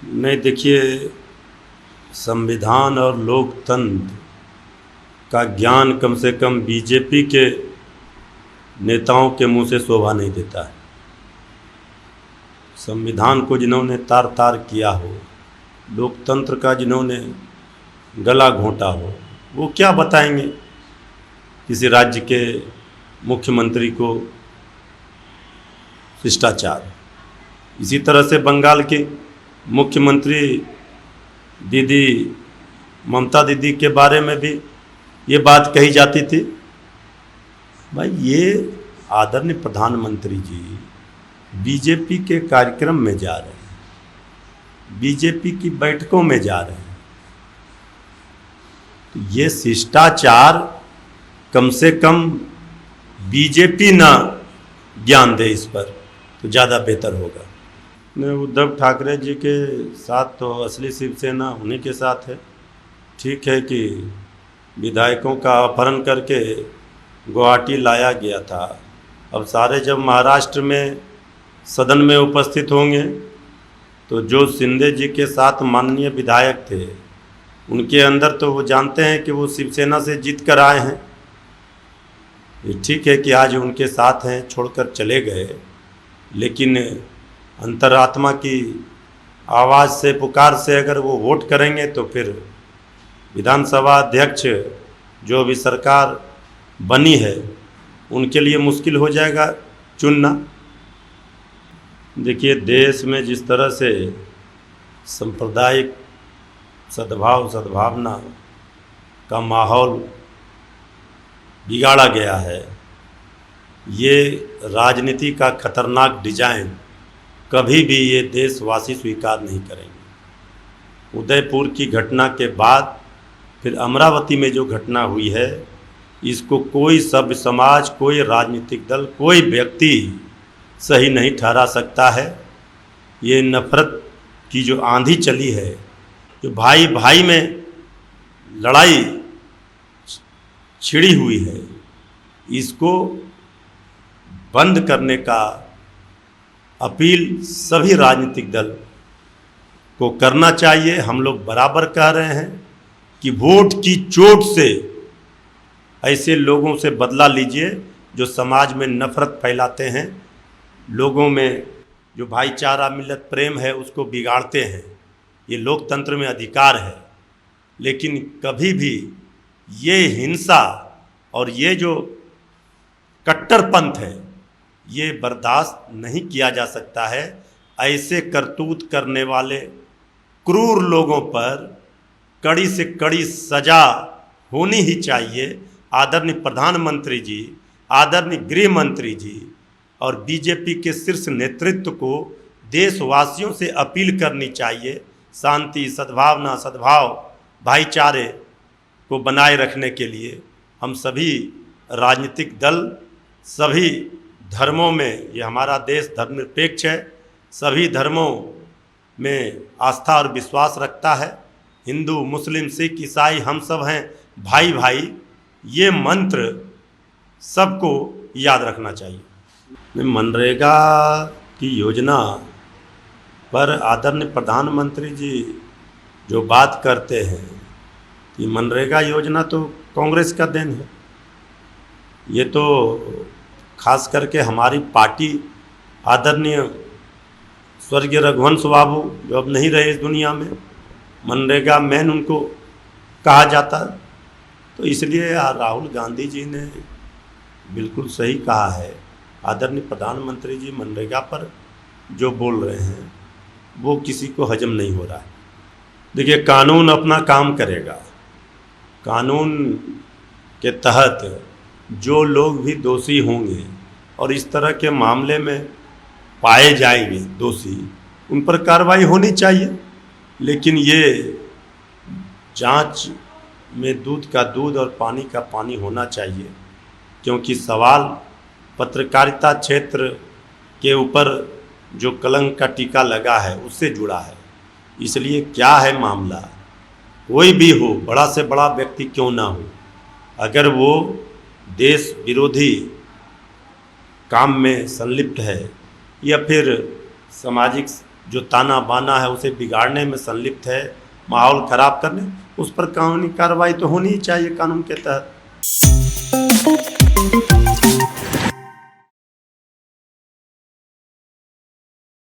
नहीं, देखिए, संविधान और लोकतंत्र का ज्ञान कम से कम बीजेपी के नेताओं के मुंह से शोभा नहीं देता है। संविधान को जिन्होंने तार तार किया हो, लोकतंत्र का जिन्होंने गला घोंटा हो, वो क्या बताएंगे किसी राज्य के मुख्यमंत्री को शिष्टाचार। इसी तरह से बंगाल की मुख्यमंत्री दीदी ममता दीदी के बारे में भी ये बात कही जाती थी। भाई, ये आदरणीय प्रधानमंत्री जी बीजेपी के कार्यक्रम में जा रहे हैं, बीजेपी की बैठकों में जा रहे हैं, तो ये शिष्टाचार कम से कम बीजेपी ना ज्ञान दे इस पर तो ज़्यादा बेहतर होगा। उद्धव ठाकरे जी के साथ तो असली शिवसेना उन्हीं के साथ है। ठीक है कि विधायकों का अपहरण करके गुवाहाटी लाया गया था। अब सारे जब महाराष्ट्र में सदन में उपस्थित होंगे तो जो शिंदे जी के साथ माननीय विधायक थे, उनके अंदर तो वो जानते हैं कि वो शिवसेना से जीत कर आए हैं। ये ठीक है कि आज उनके साथ हैं, छोड़कर चले गए, लेकिन अंतरात्मा की आवाज़ से, पुकार से अगर वो वोट करेंगे तो फिर विधानसभा अध्यक्ष जो अभी सरकार बनी है उनके लिए मुश्किल हो जाएगा चुनना। देखिए, देश में जिस तरह से सांप्रदायिक सद्भाव सद्भावना का माहौल बिगाड़ा गया है, ये राजनीति का खतरनाक डिजाइन कभी भी ये देशवासी स्वीकार नहीं करेंगे। उदयपुर की घटना के बाद फिर अमरावती में जो घटना हुई है, इसको कोई सभ्य समाज, कोई राजनीतिक दल, कोई व्यक्ति सही नहीं ठहरा सकता है। ये नफरत की जो आंधी चली है, जो भाई भाई में लड़ाई छिड़ी हुई है, इसको बंद करने का अपील सभी राजनीतिक दल को करना चाहिए। हम लोग बराबर कह रहे हैं कि वोट की चोट से ऐसे लोगों से बदला लीजिए जो समाज में नफरत फैलाते हैं, लोगों में जो भाईचारा मिलत प्रेम है उसको बिगाड़ते हैं। ये लोकतंत्र में अधिकार है, लेकिन कभी भी ये हिंसा और ये जो कट्टरपंथ है ये बर्दाश्त नहीं किया जा सकता है। ऐसे करतूत करने वाले क्रूर लोगों पर कड़ी से कड़ी सजा होनी ही चाहिए। आदरणीय प्रधानमंत्री जी, आदरणीय गृह मंत्री जी और बीजेपी के शीर्ष नेतृत्व को देशवासियों से अपील करनी चाहिए, शांति, सद्भावना, सद्भाव, भाईचारे को बनाए रखने के लिए हम सभी राजनीतिक दल, सभी धर्मों में, ये हमारा देश धर्मनिरपेक्ष है, सभी धर्मों में आस्था और विश्वास रखता है। हिंदू, मुस्लिम, सिख, ईसाई हम सब हैं भाई भाई। ये मंत्र सबको याद रखना चाहिए। मनरेगा की योजना पर आदरणीय प्रधानमंत्री जी जो बात करते हैं कि मनरेगा योजना तो कांग्रेस का देन है, ये तो खास करके हमारी पार्टी आदरणीय स्वर्गीय रघुवंश बाबू जो अब नहीं रहे इस दुनिया में, मनरेगा मैन उनको कहा जाता। तो इसलिए राहुल गांधी जी ने बिल्कुल सही कहा है। आदरणीय प्रधानमंत्री जी मनरेगा पर जो बोल रहे हैं वो किसी को हजम नहीं हो रहा है। देखिए, कानून अपना काम करेगा। कानून के तहत जो लोग भी दोषी होंगे और इस तरह के मामले में पाए जाएंगे दोषी, उन पर कार्रवाई होनी चाहिए। लेकिन ये जांच में दूध का दूध और पानी का पानी होना चाहिए, क्योंकि सवाल पत्रकारिता क्षेत्र के ऊपर जो कलंक का टीका लगा है उससे जुड़ा है। इसलिए क्या है मामला, कोई भी हो, बड़ा से बड़ा व्यक्ति क्यों ना हो, अगर वो देश विरोधी काम में संलिप्त है या फिर सामाजिक जो ताना बाना है उसे बिगाड़ने में संलिप्त है, माहौल खराब करने, उस पर कानूनी कार्रवाई तो होनी ही चाहिए कानून के तहत।